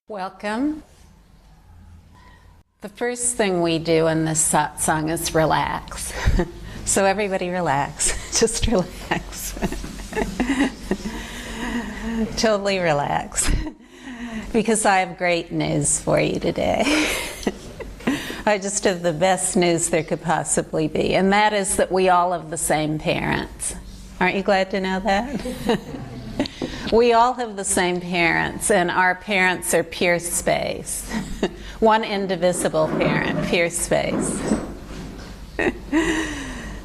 Welcome. The first thing we do in this satsang is relax. So everybody relax. Just relax. Totally relax. Because I have great news for you today. I just have the best news there could possibly be, and that is that we all have the same parents. Aren't you glad to know that? We all have the same parents, and our parents are pure space. One indivisible parent, pure space.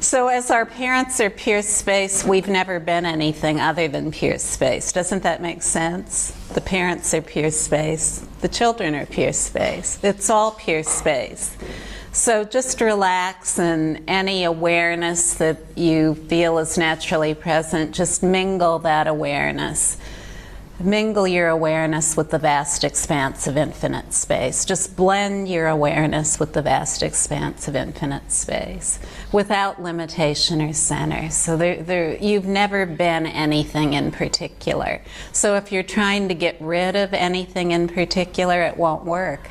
So as our parents are pure space, we've never been anything other than pure space. Doesn't that make sense? The parents are pure space. The children are pure space. It's all pure space. So just relax, and any awareness that you feel is naturally present, just mingle that awareness. Mingle your awareness with the vast expanse of infinite space. Just blend your awareness with the vast expanse of infinite space without limitation or center. So you've never been anything in particular. So if you're trying to get rid of anything in particular, it won't work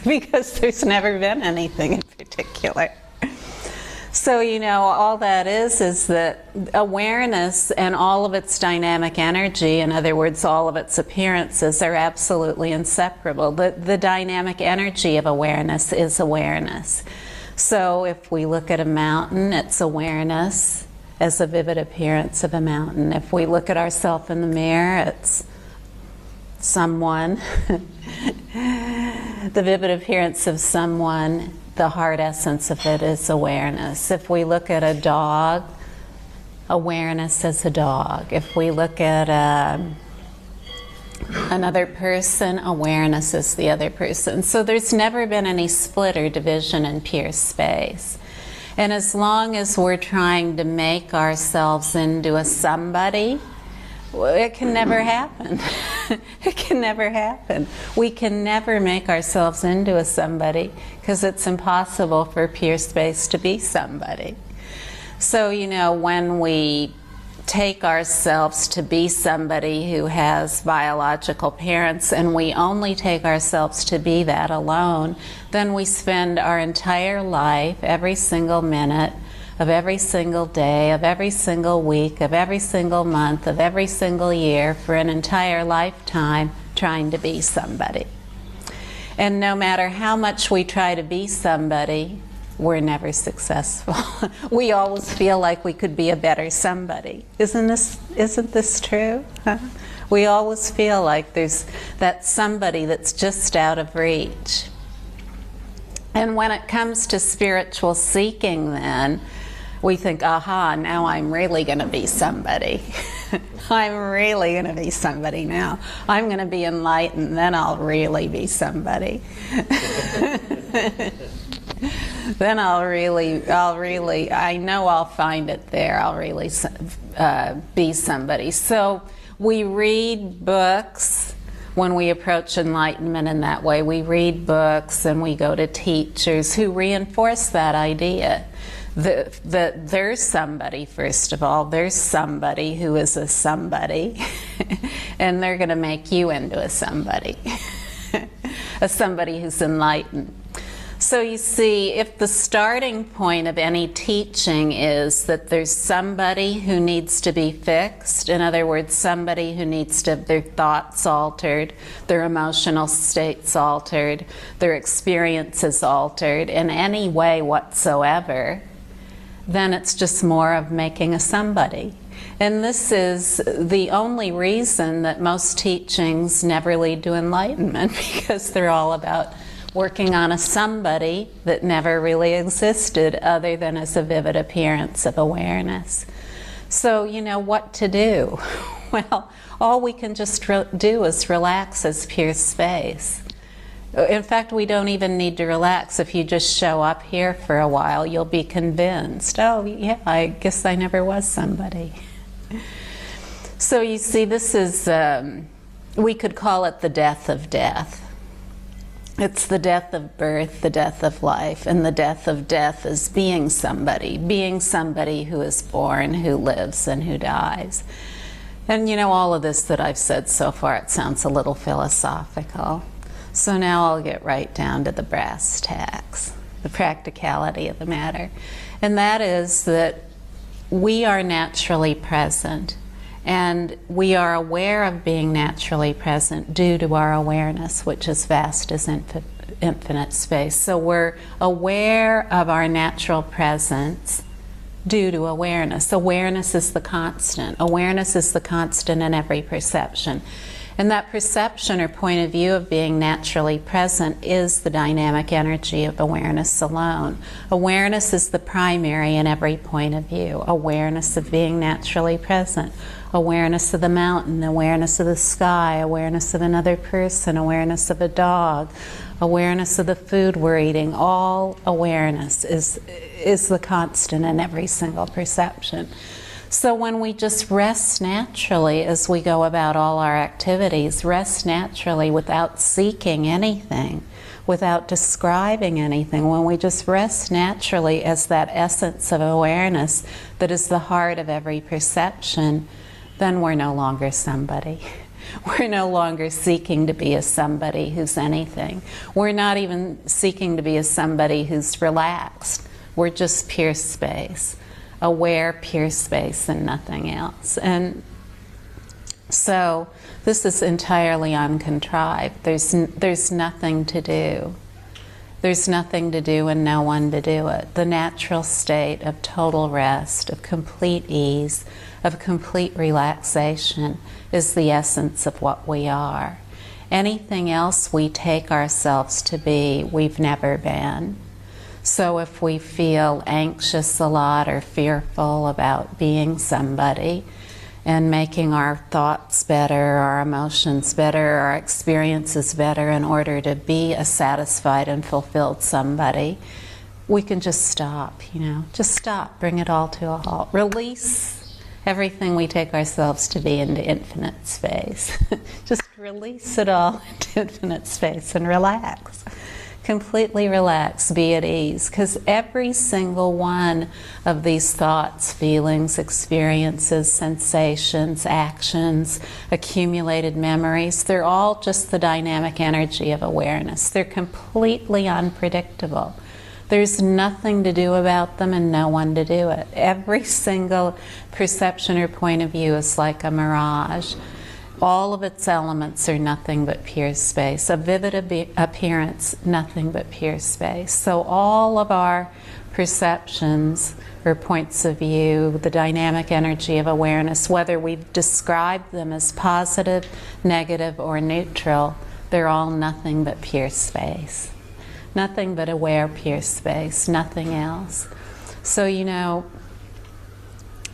because there's never been anything in particular. So, all that is that awareness and all of its dynamic energy, in other words, all of its appearances, are absolutely inseparable. The dynamic energy of awareness is awareness. So if we look at a mountain, it's awareness as a vivid appearance of a mountain. If we look at ourselves in the mirror, it's someone, the vivid appearance of someone. The heart essence of it is awareness. If we look at a dog, awareness as a dog. If we look at another person, awareness is the other person. So there's never been any split or division in pure space. And as long as we're trying to make ourselves into a somebody, it can never happen. It can never happen. We can never make ourselves into a somebody because it's impossible for pure space to be somebody. So, when we take ourselves to be somebody who has biological parents and we only take ourselves to be that alone, then we spend our entire life, every single minute, of every single day, of every single week, of every single month, of every single year, for an entire lifetime, trying to be somebody. And no matter how much we try to be somebody, we're never successful. We always feel like we could be a better somebody. Isn't this true? Huh? We always feel like there's that somebody that's just out of reach. And when it comes to spiritual seeking, then, we think, aha, now I'm really going to be somebody. I'm really going to be somebody now. I'm going to be enlightened, then I'll really be somebody. Then I know I'll find it there. I'll really be somebody. So we read books. When we approach enlightenment in that way, we read books and we go to teachers who reinforce that idea. That there's somebody, first of all, there's somebody who is a somebody, and they're going to make you into a somebody who's enlightened. So you see, if the starting point of any teaching is that there's somebody who needs to be fixed, in other words, somebody who needs to have their thoughts altered, their emotional states altered, their experiences altered in any way whatsoever, then it's just more of making a somebody. And this is the only reason that most teachings never lead to enlightenment, because they're all about working on a somebody that never really existed other than as a vivid appearance of awareness. So, what to do? Well, all we can just do is relax as pure space. In fact, we don't even need to relax. If you just show up here for a while, you'll be convinced, oh yeah, I guess I never was somebody. So you see, this is, we could call it the death of death. It's the death of birth, the death of life, and the death of death is being somebody who is born, who lives, and who dies. And all of this that I've said so far, it sounds a little philosophical. So now I'll get right down to the brass tacks, the practicality of the matter. And that is that we are naturally present, and we are aware of being naturally present due to our awareness, which is vast as infinite space. So we're aware of our natural presence due to awareness. Awareness is the constant. Awareness is the constant in every perception. And that perception or point of view of being naturally present is the dynamic energy of awareness alone. Awareness is the primary in every point of view. Awareness of being naturally present. Awareness of the mountain, awareness of the sky, awareness of another person, awareness of a dog, awareness of the food we're eating. All awareness is the constant in every single perception. So when we just rest naturally as we go about all our activities, rest naturally without seeking anything, without describing anything, when we just rest naturally as that essence of awareness that is the heart of every perception, then we're no longer somebody. We're no longer seeking to be a somebody who's anything. We're not even seeking to be a somebody who's relaxed. We're just pure space. Aware, pure space, and nothing else. And so this is entirely uncontrived. There's nothing to do. There's nothing to do and no one to do it. The natural state of total rest, of complete ease, of complete relaxation is the essence of what we are. Anything else we take ourselves to be, we've never been. So if we feel anxious a lot or fearful about being somebody and making our thoughts better, our emotions better, our experiences better in order to be a satisfied and fulfilled somebody, we can just stop, just stop, bring it all to a halt. Release everything we take ourselves to be into infinite space. Just release it all into infinite space and relax. Completely relax, be at ease, because every single one of these thoughts, feelings, experiences, sensations, actions, accumulated memories, they're all just the dynamic energy of awareness. They're completely unpredictable. There's nothing to do about them and no one to do it. Every single perception or point of view is like a mirage. All of its elements are nothing but pure space. A vivid appearance, nothing but pure space. So all of our perceptions or points of view, the dynamic energy of awareness, whether we've described them as positive, negative, or neutral, they're all nothing but pure space. Nothing but aware pure space, nothing else. So,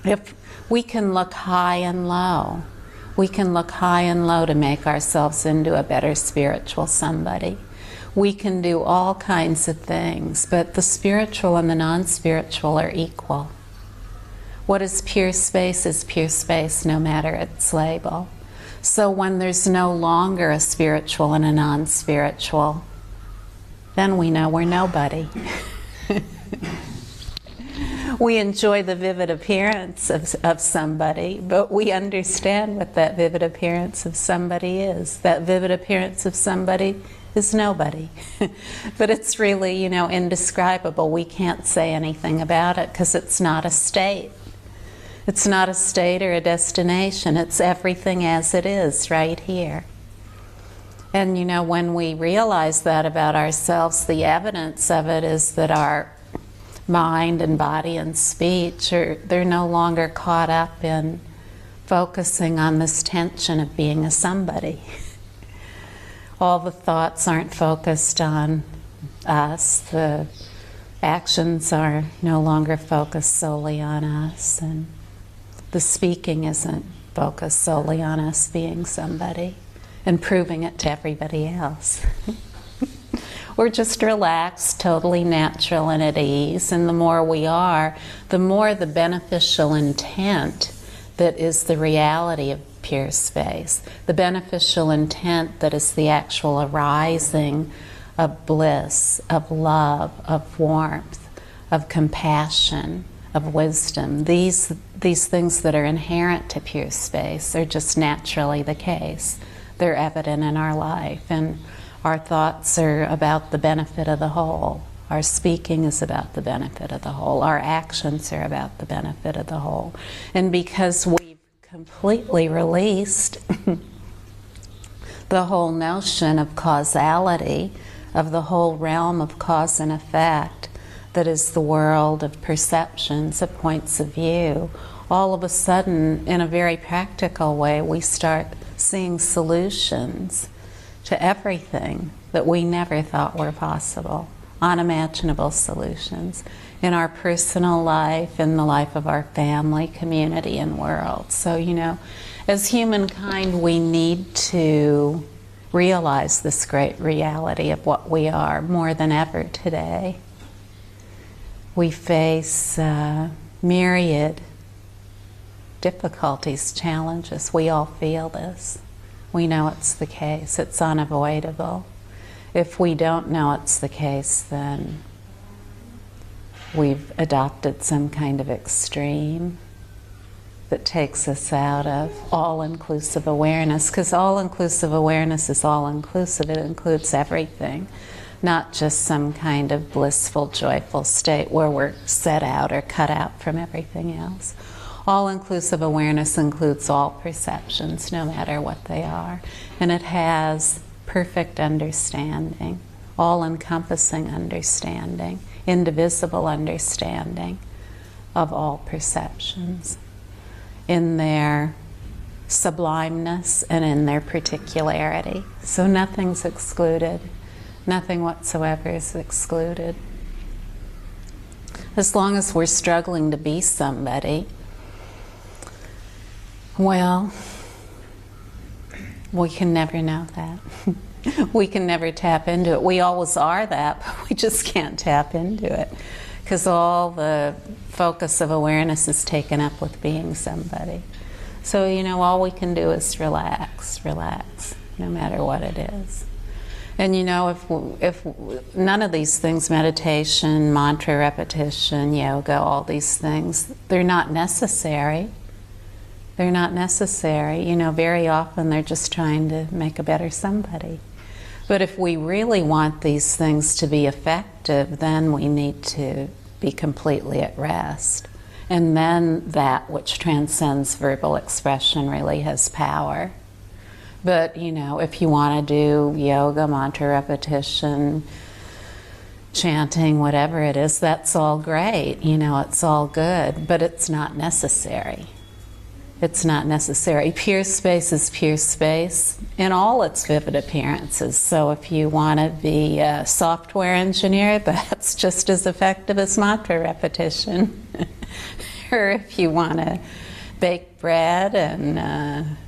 if we can look high and low, we can look high and low to make ourselves into a better spiritual somebody. We can do all kinds of things, but the spiritual and the non-spiritual are equal. What is pure space no matter its label. So when there's no longer a spiritual and a non-spiritual, then we know we're nobody. We enjoy the vivid appearance of somebody, but we understand what that vivid appearance of somebody is. That vivid appearance of somebody is nobody. But it's really, indescribable. We can't say anything about it because it's not a state. It's not a state or a destination. It's everything as it is right here. And when we realize that about ourselves, the evidence of it is that our mind and body and speech they're no longer caught up in focusing on this tension of being a somebody. All the thoughts aren't focused on us. The actions are no longer focused solely on us, and the speaking isn't focused solely on us being somebody and proving it to everybody else. We're just relaxed, totally natural and at ease, and the more we are, the more the beneficial intent that is the reality of pure space, the beneficial intent that is the actual arising of bliss, of love, of warmth, of compassion, of wisdom. These things that are inherent to pure space are just naturally the case. They're evident in our life, and Our thoughts are about the benefit of the whole. Our speaking is about the benefit of the whole. Our actions are about the benefit of the whole. And because we've completely released the whole notion of causality, of the whole realm of cause and effect, that is the world of perceptions, of points of view, all of a sudden, in a very practical way, we start seeing solutions to everything that we never thought were possible, unimaginable solutions in our personal life, in the life of our family, community, and world. So, you know, as humankind, we need to realize this great reality of what we are more than ever today. We face myriad difficulties, challenges. We all feel this. We know it's the case. It's unavoidable. If we don't know it's the case, then we've adopted some kind of extreme that takes us out of all-inclusive awareness, because all-inclusive awareness is all-inclusive. It includes everything, not just some kind of blissful, joyful state where we're set out or cut out from everything else. All-inclusive awareness includes all perceptions, no matter what they are. And it has perfect understanding, all-encompassing understanding, indivisible understanding of all perceptions in their sublimeness and in their particularity. So nothing's excluded. Nothing whatsoever is excluded. As long as we're struggling to be somebody, well, we can never know that. We can never tap into it. We always are that, but we just can't tap into it because all the focus of awareness is taken up with being somebody. So, you know, all we can do is relax, no matter what it is. And you know, if none of these things, meditation, mantra repetition, yoga, all these things, they're not necessary. They're not necessary. You know, very often they're just trying to make a better somebody. But if we really want these things to be effective, then we need to be completely at rest. And then that which transcends verbal expression really has power. But, you know, if you want to do yoga, mantra repetition, chanting, whatever it is, that's all great. You know, it's all good, but it's not necessary. It's not necessary. Pure space is pure space in all its vivid appearances. So if you want to be a software engineer, that's just as effective as mantra repetition. Or if you want to bake bread and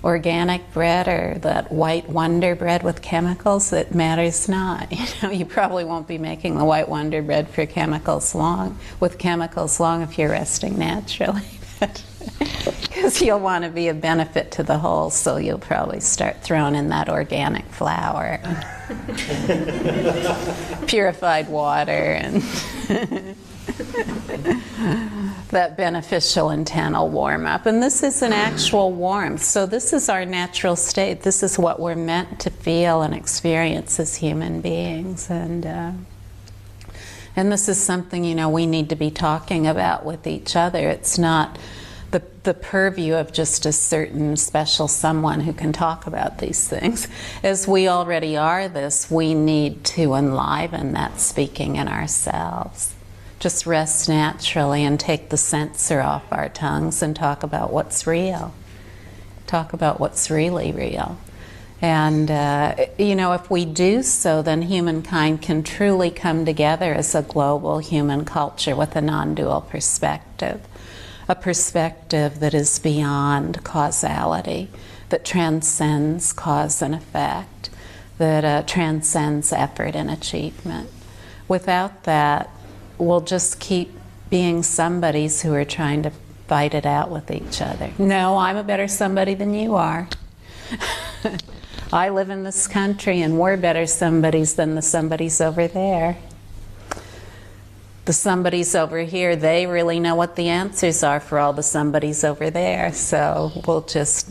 organic bread or that white wonder bread with chemicals, it matters not. You know, you probably won't be making the white wonder bread with chemicals long if you're resting naturally. Because you'll want to be a benefit to the whole, so you'll probably start throwing in that organic flour, purified water, and that beneficial intent will warm up. And this is an actual warmth. So this is our natural state. This is what we're meant to feel and experience as human beings. And this is something, you know, we need to be talking about with each other. It's not the purview of just a certain special someone who can talk about these things. As we already are this, we need to enliven that speaking in ourselves. Just rest naturally and take the censor off our tongues and talk about what's real. Talk about what's really real. And, you know, if we do so, then humankind can truly come together as a global human culture with a non-dual perspective. A perspective that is beyond causality, that transcends cause and effect, that transcends effort and achievement. Without that, we'll just keep being somebodies who are trying to fight it out with each other. No, I'm a better somebody than you are. I live in this country and we're better somebodies than the somebodies over there. The somebodies over here, they really know what the answers are for all the somebodies over there. So we'll just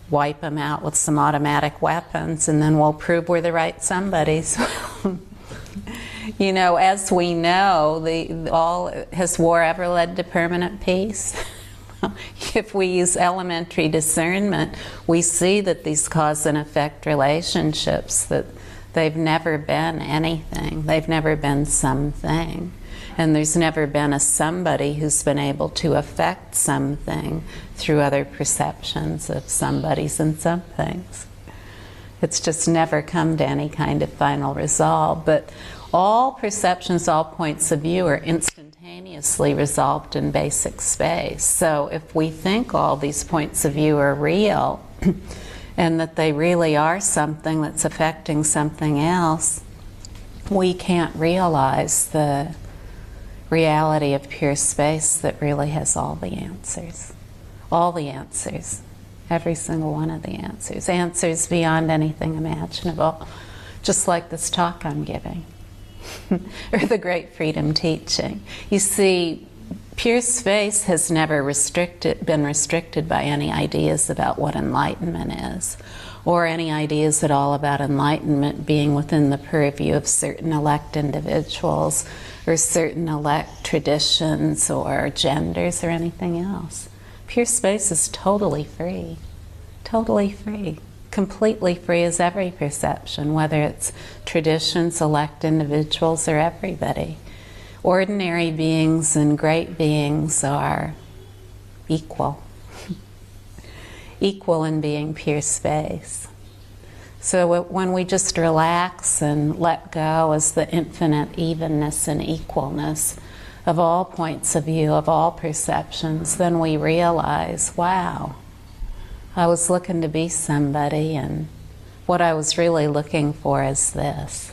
wipe them out with some automatic weapons, and then we'll prove we're the right somebodies. You know, as we know, has war ever led to permanent peace? If we use elementary discernment, we see that these cause and effect relationships, that they've never been anything. They've never been something. And there's never been a somebody who's been able to affect something through other perceptions of somebodies and somethings. It's just never come to any kind of final resolve. But all perceptions, all points of view are instantaneously resolved in basic space. So if we think all these points of view are real, and that they really are something that's affecting something else, we can't realize the reality of pure space that really has all the answers. All the answers. Every single one of the answers. Answers beyond anything imaginable. Just like this talk I'm giving. Or the Great Freedom Teaching. You see, pure space has never been restricted by any ideas about what enlightenment is, or any ideas at all about enlightenment being within the purview of certain elect individuals, or certain elect traditions, or genders, or anything else. Pure space is totally free. Totally free. Completely free as every perception, whether it's traditions, elect individuals, or everybody. Ordinary beings and great beings are equal. Equal in being pure space. So when we just relax and let go as the infinite evenness and equalness of all points of view, of all perceptions, then we realize, wow, I was looking to be somebody, and what I was really looking for is this.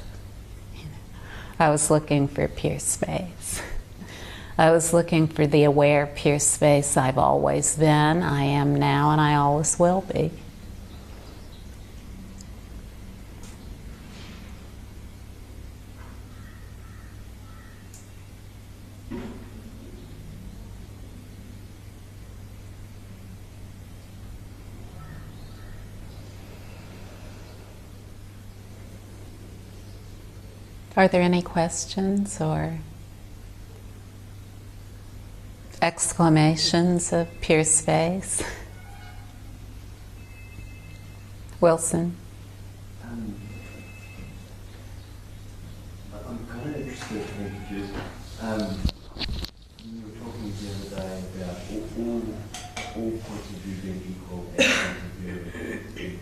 I was looking for pure space. I was looking for the aware pure space I've always been, I am now, and I always will be. Are there any questions or exclamations of pure space? Wilson? I'm kind of interested in introduce. You were talking the other day about all points of view being equal and points of view,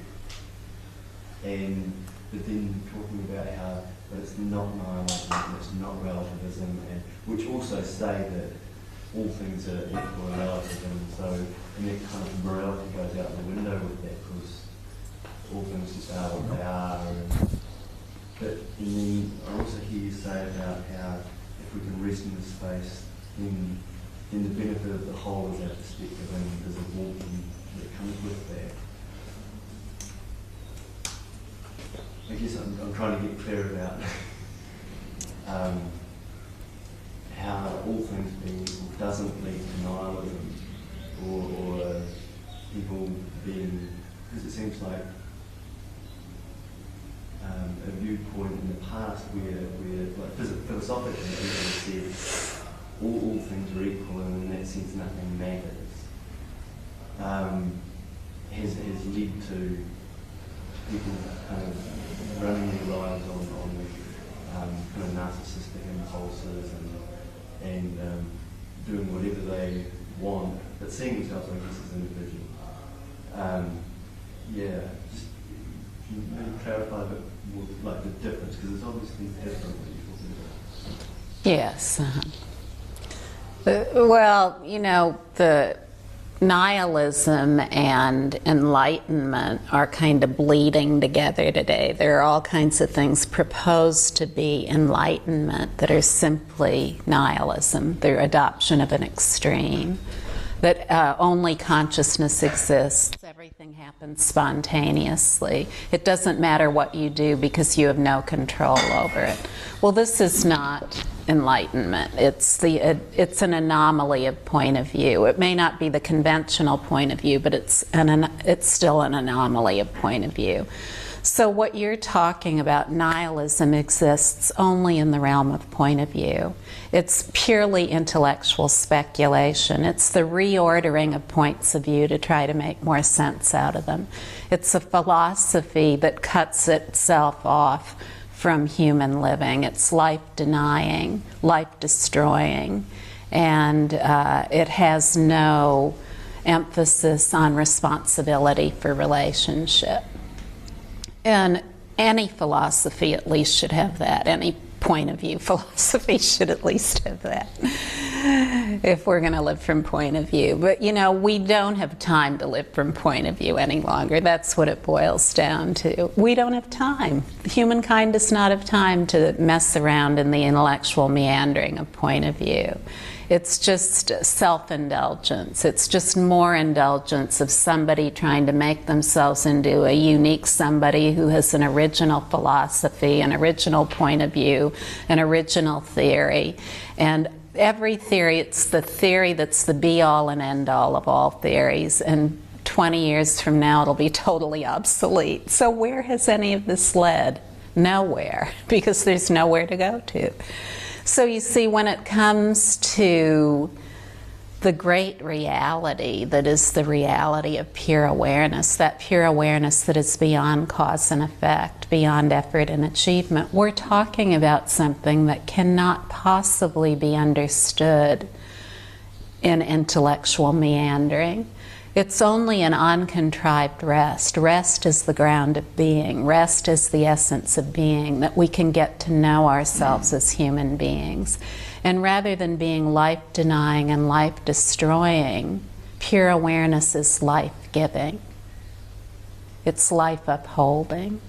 and but then talking about how that it's not nihilism, and it's not relativism, and which also say that all things are equal and relative, and so and that kind of morality goes out the window with that because all things just are what they are. But then I also hear you say about how if we can rest in this space, then the benefit of the whole is our perspective, and there's a warmth that comes with that. I guess I'm trying to get clear about how all things being equal doesn't lead to nihilism or people being, because it seems like a viewpoint in the past where like philosophically people have said all things are equal and in that sense nothing matters, has led to people kind of running their lives on kind of narcissistic impulses and doing whatever they want, but seeing themselves, I guess, as individuals. Just can you maybe clarify a bit more, like the difference, because it's obviously different what you're talking about. Yes. Well, you know, the nihilism and enlightenment are kind of bleeding together today. There are all kinds of things proposed to be enlightenment that are simply nihilism, their adoption of an extreme, that only consciousness exists, everything happens spontaneously. It doesn't matter what you do because you have no control over it. Well, this is not enlightenment. It's an anomaly of point of view. It may not be the conventional point of view, but it's still an anomaly of point of view. So what you're talking about, nihilism, exists only in the realm of point of view. It's purely intellectual speculation. It's the reordering of points of view to try to make more sense out of them. It's a philosophy that cuts itself off from human living. It's life-denying, life-destroying, and it has no emphasis on responsibility for relationship. And any philosophy at least should have that. Any point of view philosophy should at least have that, if we're going to live from point of view. But you know, we don't have time to live from point of view any longer. That's what it boils down to. We don't have time. Humankind does not have time to mess around in the intellectual meandering of point of view. It's just self-indulgence. It's just more indulgence of somebody trying to make themselves into a unique somebody who has an original philosophy, an original point of view, an original theory. And every theory, it's the theory that's the be-all and end-all of all theories. And 20 years from now, it'll be totally obsolete. So where has any of this led? Nowhere, because there's nowhere to go to. So you see, when it comes to the great reality that is the reality of pure awareness, that pure awareness that is beyond cause and effect, beyond effort and achievement, we're talking about something that cannot possibly be understood in intellectual meandering. It's only an uncontrived rest. Rest is the ground of being. Rest is the essence of being, that we can get to know ourselves as human beings. And rather than being life-denying and life-destroying, pure awareness is life-giving. It's life-upholding.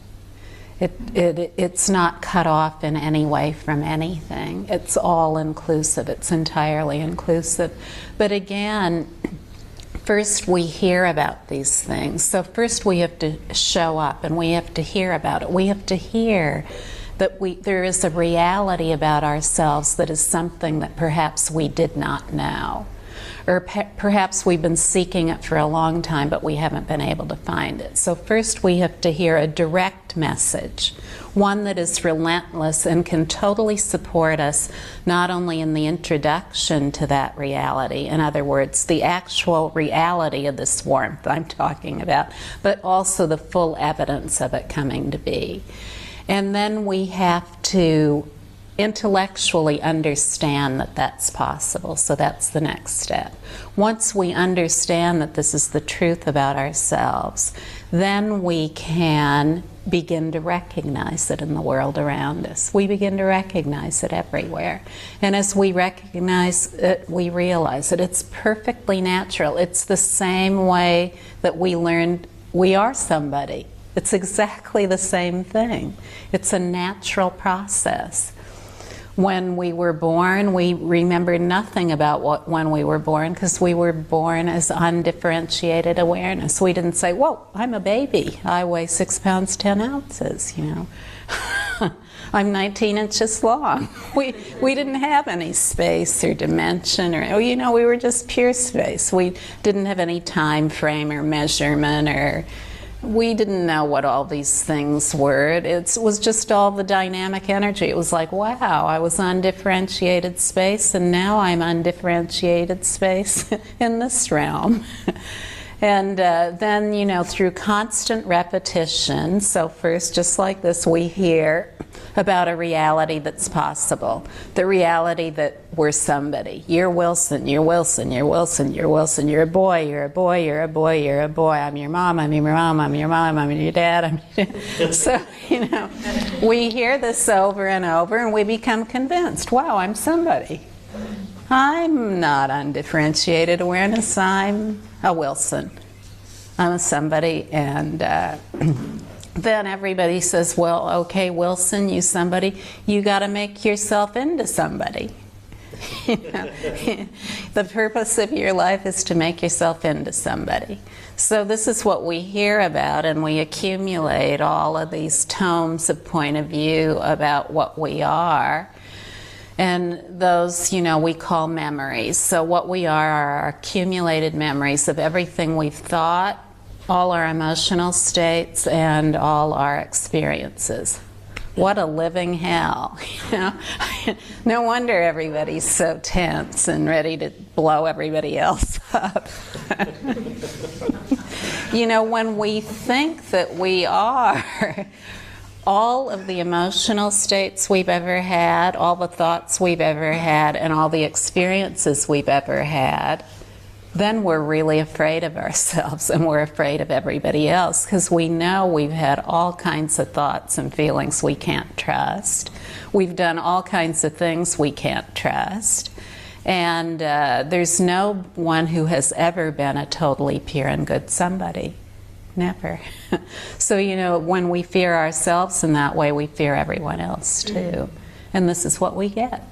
It's not cut off in any way from anything. It's all-inclusive. It's entirely inclusive. But again, first we hear about these things. So first we have to show up and we have to hear about it. We have to hear that there is a reality about ourselves that is something that perhaps we did not know. Or perhaps we've been seeking it for a long time, but we haven't been able to find it. So first we have to hear a direct message, one that is relentless and can totally support us, not only in the introduction to that reality, in other words, the actual reality of this warmth I'm talking about, but also the full evidence of it coming to be. And then we have to intellectually understand that that's possible. So that's the next step. Once we understand that this is the truth about ourselves, then we can begin to recognize it in the world around us. We begin to recognize it everywhere. And as we recognize it, we realize it. It's perfectly natural. It's the same way that we learned we are somebody. It's exactly the same thing. It's a natural process. When we were born, we remember nothing about when we were born, because we were born as undifferentiated awareness. We didn't say, whoa, I'm a baby. I weigh 6 pounds, 10 ounces, you know. I'm 19 inches long. We didn't have any space or dimension or, you know, we were just pure space. We didn't have any time frame or measurement, or we didn't know what all these things were. It was just all the dynamic energy. It was like, wow, I was undifferentiated space, and now I'm undifferentiated space in this realm. And then, you know, through constant repetition, so first, just like this, we hear about a reality that's possible. The reality that we're somebody. You're Wilson, you're Wilson, you're Wilson, you're Wilson, you're a boy, you're a boy, you're a boy, you're a boy, I'm your mom, I'm your mom, I'm your mom, I'm your dad, I'm your dad. So, you know, we hear this over and over and we become convinced, wow, I'm somebody. I'm not undifferentiated awareness, I'm a Wilson. I'm a somebody, and then everybody says, well, okay, Wilson, you somebody, you got to make yourself into somebody. You know? The purpose of your life is to make yourself into somebody. So this is what we hear about, and we accumulate all of these tomes of point of view about what we are. And those, we call memories. So what we are our accumulated memories of everything we've thought, all our emotional states, and all our experiences. What a living hell, No wonder everybody's so tense and ready to blow everybody else up. When we think that we are all of the emotional states we've ever had, all the thoughts we've ever had, and all the experiences we've ever had, then we're really afraid of ourselves and we're afraid of everybody else, because we know we've had all kinds of thoughts and feelings we can't trust. We've done all kinds of things we can't trust. And there's no one who has ever been a totally pure and good somebody. Never. So, when we fear ourselves in that way, we fear everyone else too. And this is what we get,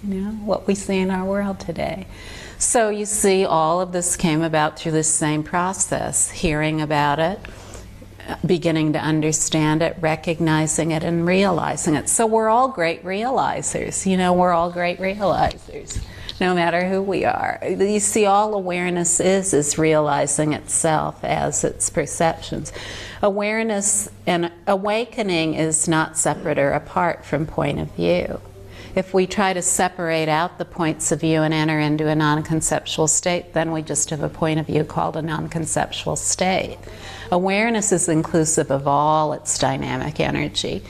what we see in our world today. So you see, all of this came about through this same process, hearing about it, beginning to understand it, recognizing it, and realizing it. So we're all great realizers. We're all great realizers, no matter who we are. You see, all awareness is realizing itself as its perceptions. Awareness and awakening is not separate or apart from point of view. If we try to separate out the points of view and enter into a non-conceptual state, then we just have a point of view called a non-conceptual state. Awareness is inclusive of all its dynamic energy.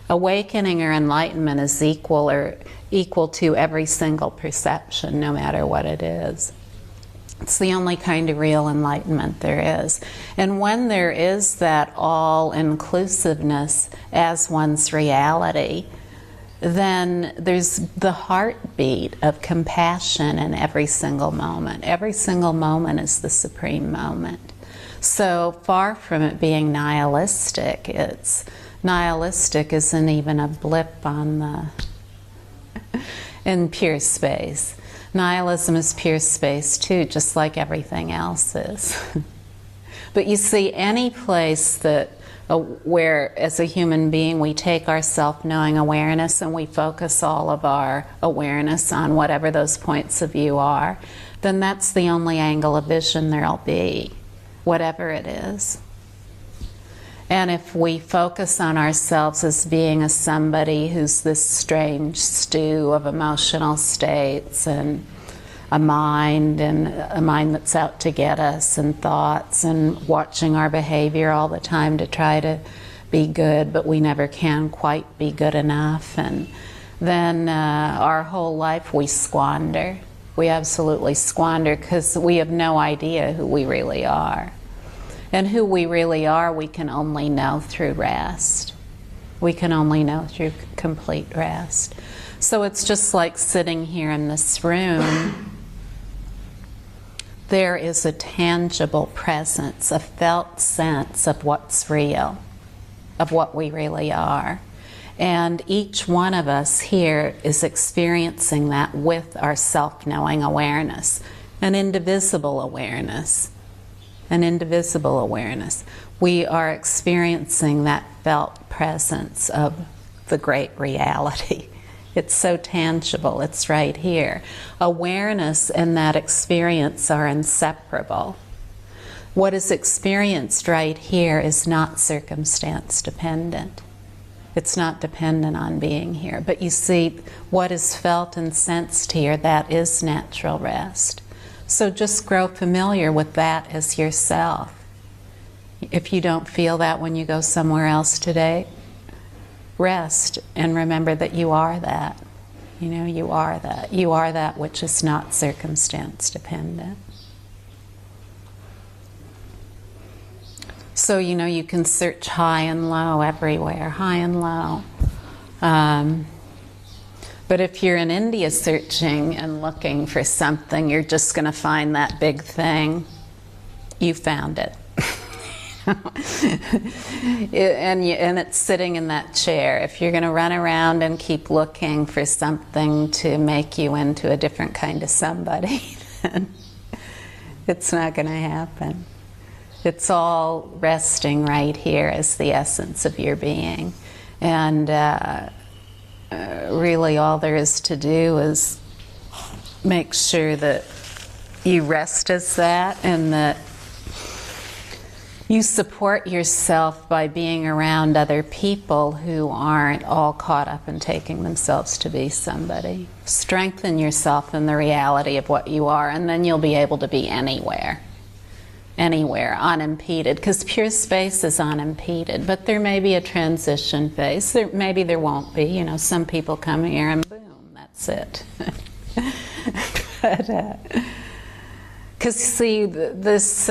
Awakening or enlightenment is equal to every single perception, no matter what it is. It's the only kind of real enlightenment there is. And when there is that all-inclusiveness as one's reality, then there's the heartbeat of compassion in every single moment. Every single moment is the supreme moment. So far from it being nihilistic, nihilistic isn't even a blip in pure space. Nihilism is pure space too, just like everything else is. But you see, any place where as a human being we take our self-knowing awareness and we focus all of our awareness on whatever those points of view are, then that's the only angle of vision there'll be, whatever it is. And if we focus on ourselves as being somebody who's this strange stew of emotional states and a mind that's out to get us, and thoughts, and watching our behavior all the time to try to be good, but we never can quite be good enough, and then our whole life we squander. We absolutely squander, because we have no idea who we really are. And who we really are, we can only know through rest. We can only know through complete rest. So it's just like sitting here in this room. There is a tangible presence, a felt sense of what's real, of what we really are. And each one of us here is experiencing that with our self-knowing awareness, an indivisible awareness, an indivisible awareness. We are experiencing that felt presence of the great reality. It's so tangible, it's right here. Awareness and that experience are inseparable. What is experienced right here is not circumstance dependent. It's not dependent on being here. But you see, what is felt and sensed here, that is natural rest. So just grow familiar with that as yourself. If you don't feel that when you go somewhere else today, rest and remember that you are that. You are that. You are that which is not circumstance dependent. So, you can search high and low everywhere, high and low. But if you're in India searching and looking for something, you're just going to find that big thing. You found it. And it's sitting in that chair. If you're going to run around and keep looking for something to make you into a different kind of somebody, then it's not going to happen. It's all resting right here as the essence of your being. And really all there is to do is make sure that you rest as that, and that you support yourself by being around other people who aren't all caught up in taking themselves to be somebody. Strengthen yourself in the reality of what you are, and then you'll be able to be anywhere, unimpeded, because pure space is unimpeded. But there may be a transition phase. Maybe there won't be. You know, some people come here and boom, that's it. But, because see, this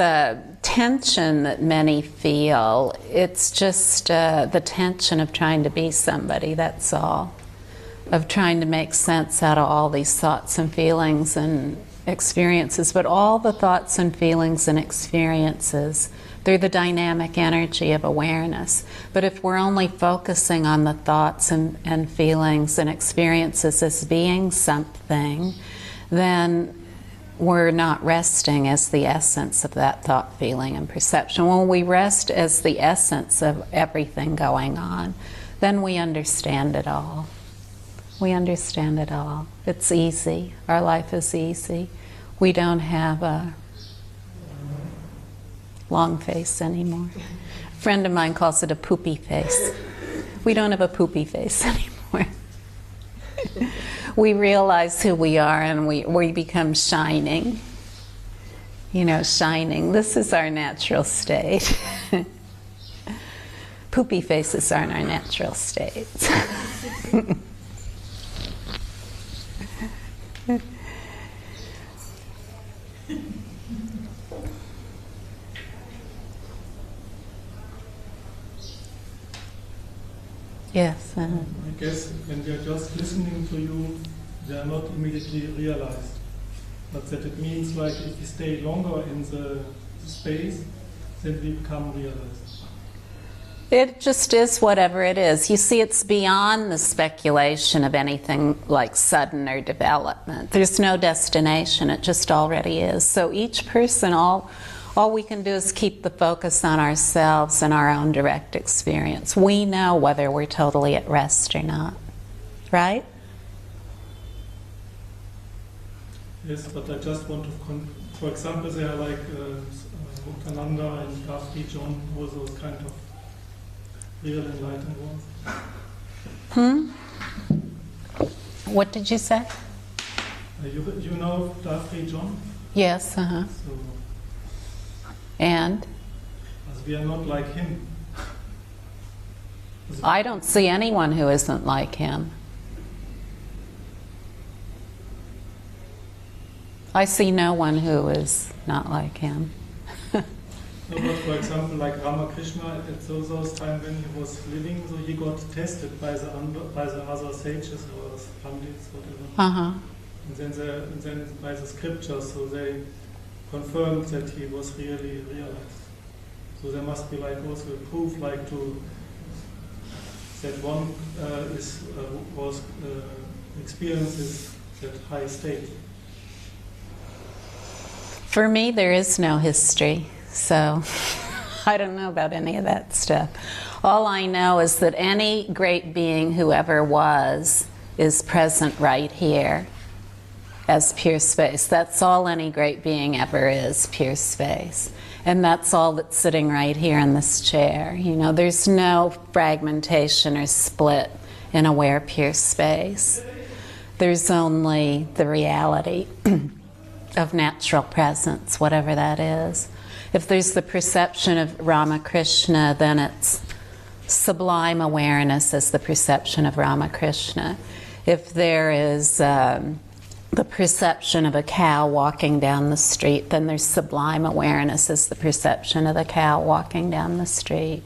tension that many feel, it's just the tension of trying to be somebody, that's all. Of trying to make sense out of all these thoughts and feelings and experiences. But all the thoughts and feelings and experiences, they're the dynamic energy of awareness. But if we're only focusing on the thoughts and feelings and experiences as being something, then we're not resting as the essence of that thought, feeling, and perception. When we rest as the essence of everything going on, then we understand it all. We understand it all. It's easy. Our life is easy. We don't have a long face anymore. A friend of mine calls it a poopy face. We don't have a poopy face anymore. We realize who we are, and we become shining. You know, shining. This is our natural state. Poopy faces aren't our natural states. Yes. I guess when we are just listening to you, they are not immediately realized. But that it means like if we stay longer in the space, then we become realized. It just is whatever it is. You see, it's beyond the speculation of anything like sudden or development. There's no destination, it just already is. So each person, all we can do is keep the focus on ourselves and our own direct experience. We know whether we're totally at rest or not, right? Yes, but I just want to, for example, there are like Muktananda and Gafri John, who are those kind of real enlightened ones. What did you say? You know Gafri John? Yes, uh-huh. So, and? as we are not like him. I don't see anyone who isn't like him. I see no one who is not like him. No, but for example, like Ramakrishna, at those times when he was living, so he got tested by the other sages or pandits, whatever. Uh-huh. And then by the scriptures, so they confirmed that he was really realized. So there must be like also a proof, like to that one experiences that high state. For me, there is no history, so I don't know about any of that stuff. All I know is that any great being who ever was is present right here as pure space. That's all any great being ever is, pure space. And that's all that's sitting right here in this chair. You know, there's no fragmentation or split in aware pure space. There's only the reality of natural presence, whatever that is. If there's the perception of Ramakrishna, then it's sublime awareness as the perception of Ramakrishna. If there is the perception of a cow walking down the street, then there's sublime awareness as the perception of the cow walking down the street.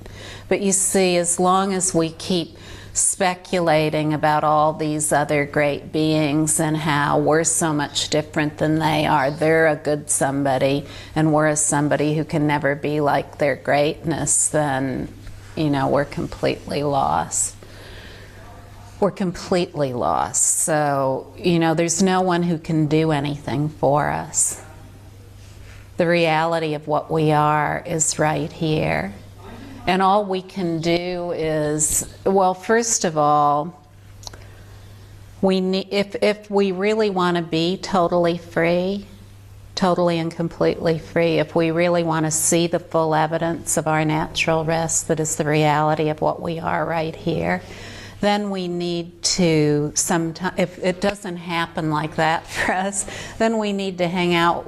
But you see, as long as we keep speculating about all these other great beings and how we're so much different than they are, they're a good somebody and we're a somebody who can never be like their greatness, then, you know, we're completely lost. We're completely lost. So, you know, there's no one who can do anything for us. The reality of what we are is right here. And all we can do is, well, first of all, if we really want to be totally free, totally and completely free, if we really want to see the full evidence of our natural rest that is the reality of what we are right here, then we need to sometimes, if it doesn't happen like that for us, then we need to hang out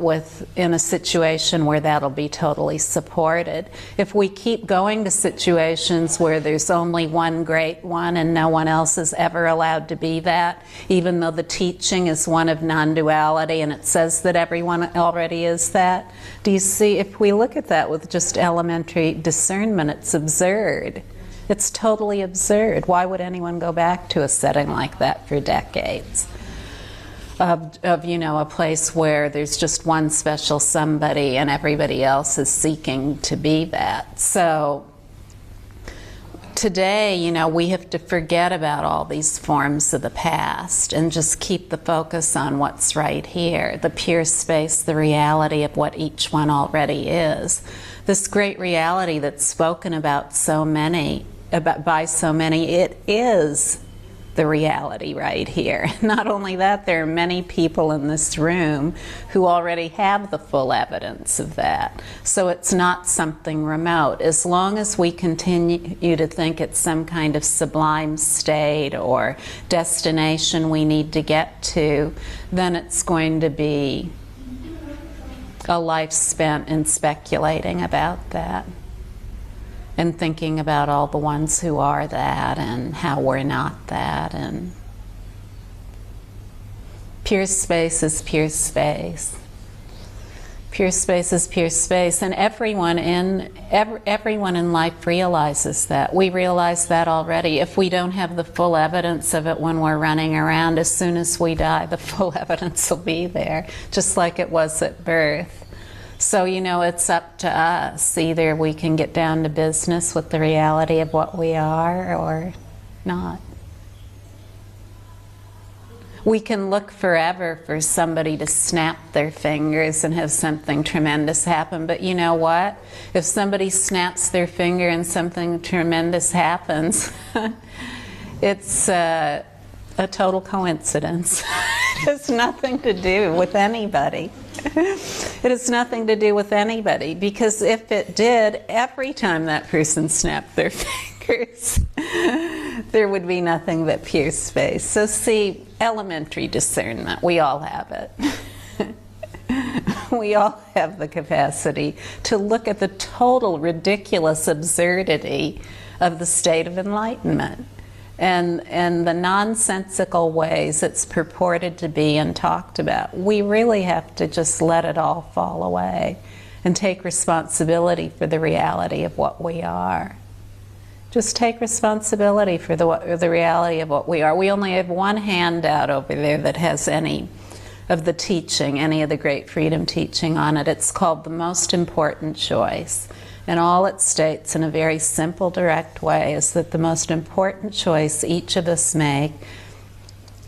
in a situation where that'll be totally supported. If we keep going to situations where there's only one great one and no one else is ever allowed to be that, even though the teaching is one of non-duality and it says that everyone already is that, do you see, if we look at that with just elementary discernment, it's absurd. It's totally absurd. Why would anyone go back to a setting like that for decades? Of you know, a place where there's just one special somebody and everybody else is seeking to be that. So today, you know, we have to forget about all these forms of the past and just keep the focus on what's right here, the pure space, the reality of what each one already is. This great reality that's spoken about by so many, it is the reality right here. Not only that, there are many people in this room who already have the full evidence of that. So it's not something remote. As long as we continue to think it's some kind of sublime state or destination we need to get to, then it's going to be a life spent in speculating about that and thinking about all the ones who are that and how we're not that. And pure space is pure space. Pure space is pure space, and everyone in life realizes that. We realize that already. If we don't have the full evidence of it when we're running around, as soon as we die, the full evidence will be there, just like it was at birth. So, you know, it's up to us. Either we can get down to business with the reality of what we are or not. We can look forever for somebody to snap their fingers and have something tremendous happen, but you know what? If somebody snaps their finger and something tremendous happens, it's a total coincidence. It has nothing to do with anybody. It has nothing to do with anybody, because if it did, every time that person snapped their fingers, there would be nothing but pure space. So see, elementary discernment, we all have it. We all have the capacity to look at the total ridiculous absurdity of the state of enlightenment. And the nonsensical ways it's purported to be and talked about. We really have to just let it all fall away and take responsibility for the reality of what we are. Just take responsibility for the reality of what we are. We only have one handout over there that has any of the teaching, any of the Great Freedom teaching on it. It's called The Most Important Choice. And all it states in a very simple, direct way is that the most important choice each of us make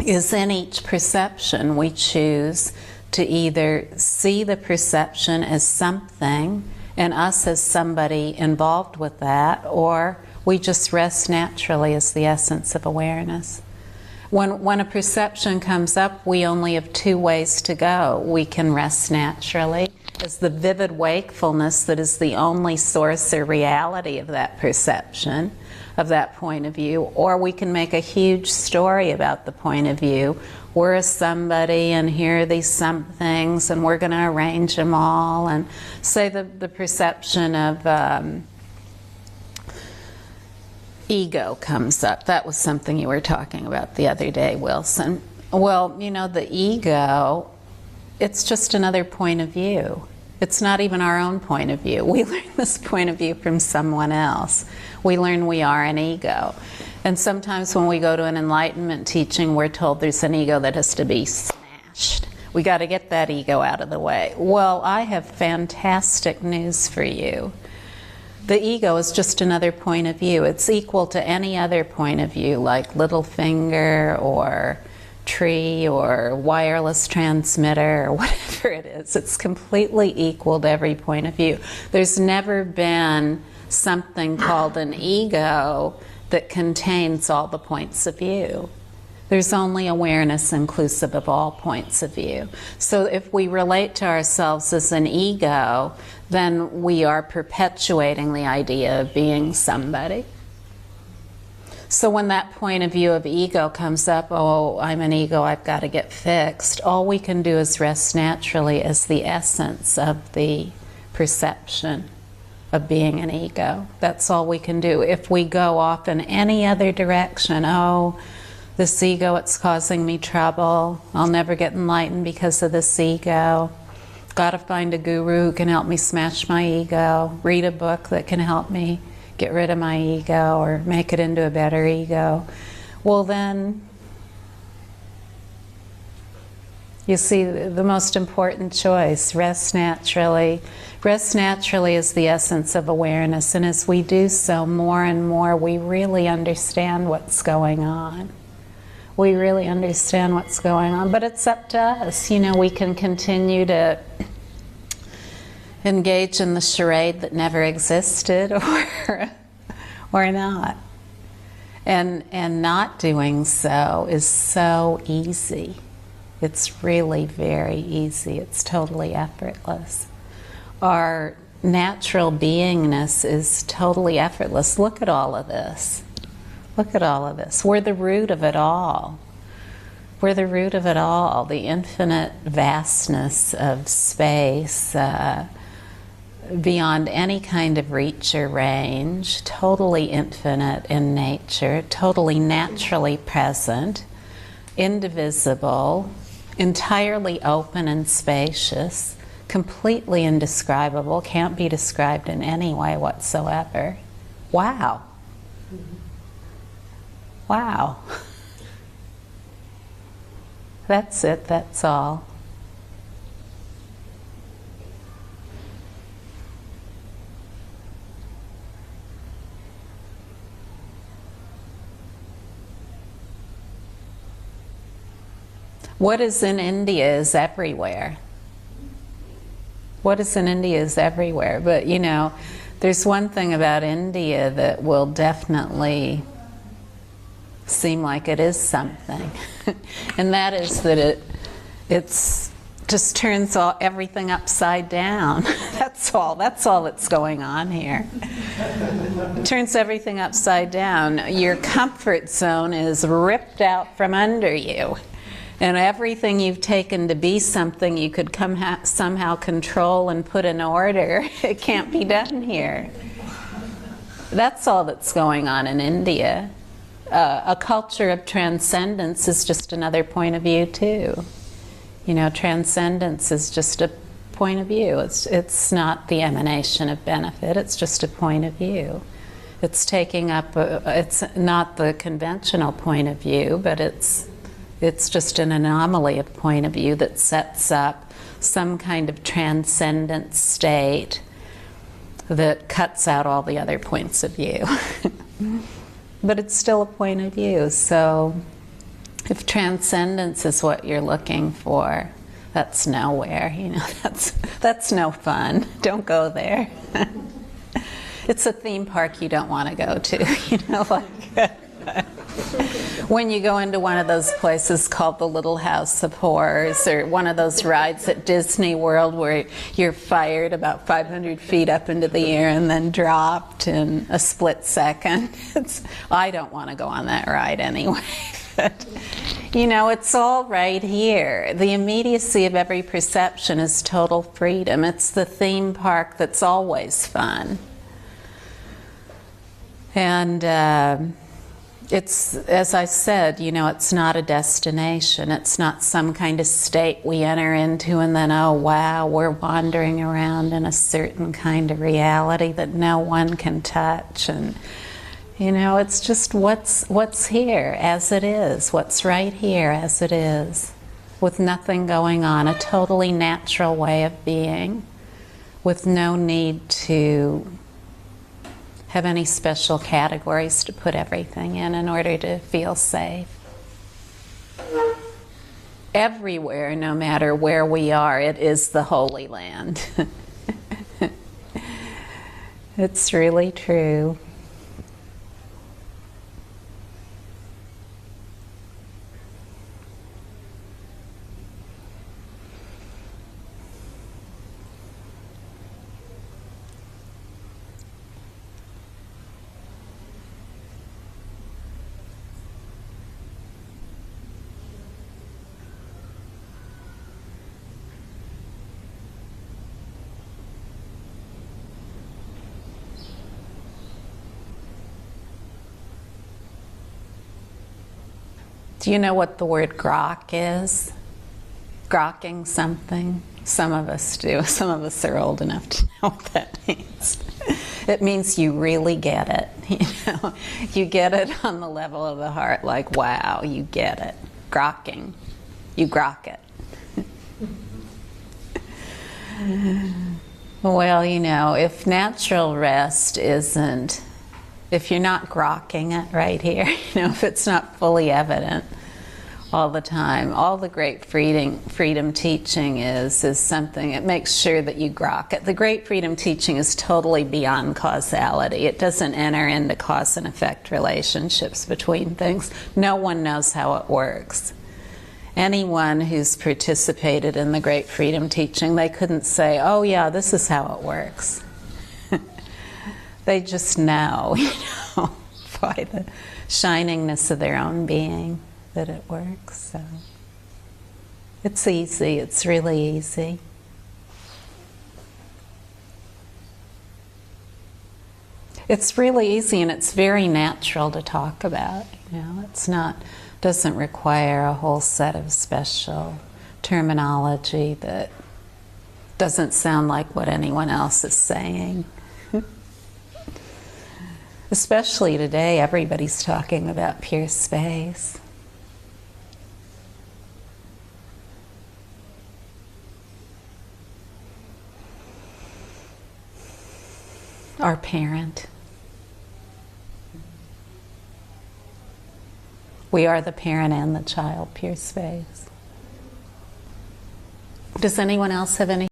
is in each perception. We choose to either see the perception as something and us as somebody involved with that, or we just rest naturally as the essence of awareness. When a perception comes up, we only have two ways to go. We can rest naturally as the vivid wakefulness that is the only source or reality of that perception, of that point of view, or we can make a huge story about the point of view. We're a somebody and here are these some things and we're going to arrange them all, and say the perception of ego comes up. That was something you were talking about the other day, Wilson. Well, you know, the ego, it's just another point of view. It's not even our own point of view. We learn this point of view from someone else. We learn we are an ego. And sometimes when we go to an enlightenment teaching, we're told there's an ego that has to be smashed. We got to get that ego out of the way. Well, I have fantastic news for you. The ego is just another point of view. It's equal to any other point of view, like little finger or tree or wireless transmitter or whatever it is. It's completely equal to every point of view. There's never been something called an ego that contains all the points of view. There's only awareness inclusive of all points of view. So if we relate to ourselves as an ego, then we are perpetuating the idea of being somebody. So when that point of view of ego comes up, oh, I'm an ego, I've got to get fixed, all we can do is rest naturally as the essence of the perception of being an ego. That's all we can do. If we go off in any other direction, oh, this ego, it's causing me trouble, I'll never get enlightened because of this ego, got to find a guru who can help me smash my ego, read a book that can help me get rid of my ego or make it into a better ego. Well then, you see the most important choice, rest naturally. Rest naturally is the essence of awareness, and as we do so more and more, we really understand what's going on. We really understand what's going on, but it's up to us. You know, we can continue to engage in the charade that never existed, or not. And not doing so is so easy. It's really very easy. It's totally effortless. Our natural beingness is totally effortless. Look at all of this. Look at all of this. We're the root of it all. We're the root of it all. The infinite vastness of space, beyond any kind of reach or range, totally infinite in nature, totally naturally present, indivisible, entirely open and spacious, completely indescribable, can't be described in any way whatsoever. Wow. Wow. That's it, that's all. What is in India is everywhere. What is in India is everywhere. But you know, there's one thing about India that will definitely seem like it is something. And that is that it's just turns everything upside down. That's all that's going on here. Turns everything upside down. Your comfort zone is ripped out from under you. And everything you've taken to be something you could somehow control and put in order, it can't be done here. That's all that's going on in India. A culture of transcendence is just another point of view too. You know, transcendence is just a point of view. It's not the emanation of benefit, it's just a point of view. It's taking up, it's not the conventional point of view, but it's just an anomaly of point of view that sets up some kind of transcendent state that cuts out all the other points of view. But it's still a point of view. So if transcendence is what you're looking for, that's nowhere. You know, that's no fun. Don't go there. It's a theme park you don't want to go to. You know, like. When you go into one of those places called the Little House of Horrors, or one of those rides at Disney World where you're fired about 500 feet up into the air and then dropped in a split second. I don't want to go on that ride anyway. But, you know, it's all right here. The immediacy of every perception is total freedom. It's the theme park that's always fun. And it's, as I said, you know, it's not a destination. It's not some kind of state we enter into and then, oh wow, we're wandering around in a certain kind of reality that no one can touch. And, you know, it's just what's here as it is, what's right here as it is, with nothing going on, a totally natural way of being, with no need to have any special categories to put everything in order to feel safe. Everywhere, no matter where we are, it is the Holy Land. It's really true. Do you know what the word grok is? Grokking something? Some of us do. Some of us are old enough to know what that means. It means you really get it. You know, you get it on the level of the heart, like, wow, you get it. Grokking. You grok it. Well, you know, if natural rest isn't, if you're not grokking it right here, you know, if it's not fully evident all the time, all the great freedom teaching is something, it makes sure that you grok it. The great freedom teaching is totally beyond causality. It doesn't enter into cause and effect relationships between things. No one knows how it works. Anyone who's participated in the great freedom teaching, they couldn't say, oh yeah, this is how it works. They just know, you know, by the shiningness of their own being that it works. So it's easy, it's really easy. It's really easy and it's very natural to talk about, you know, it's not, doesn't require a whole set of special terminology that doesn't sound like what anyone else is saying. Especially today, everybody's talking about pure space. Our parent. We are the parent and the child, pure space. Does anyone else have any?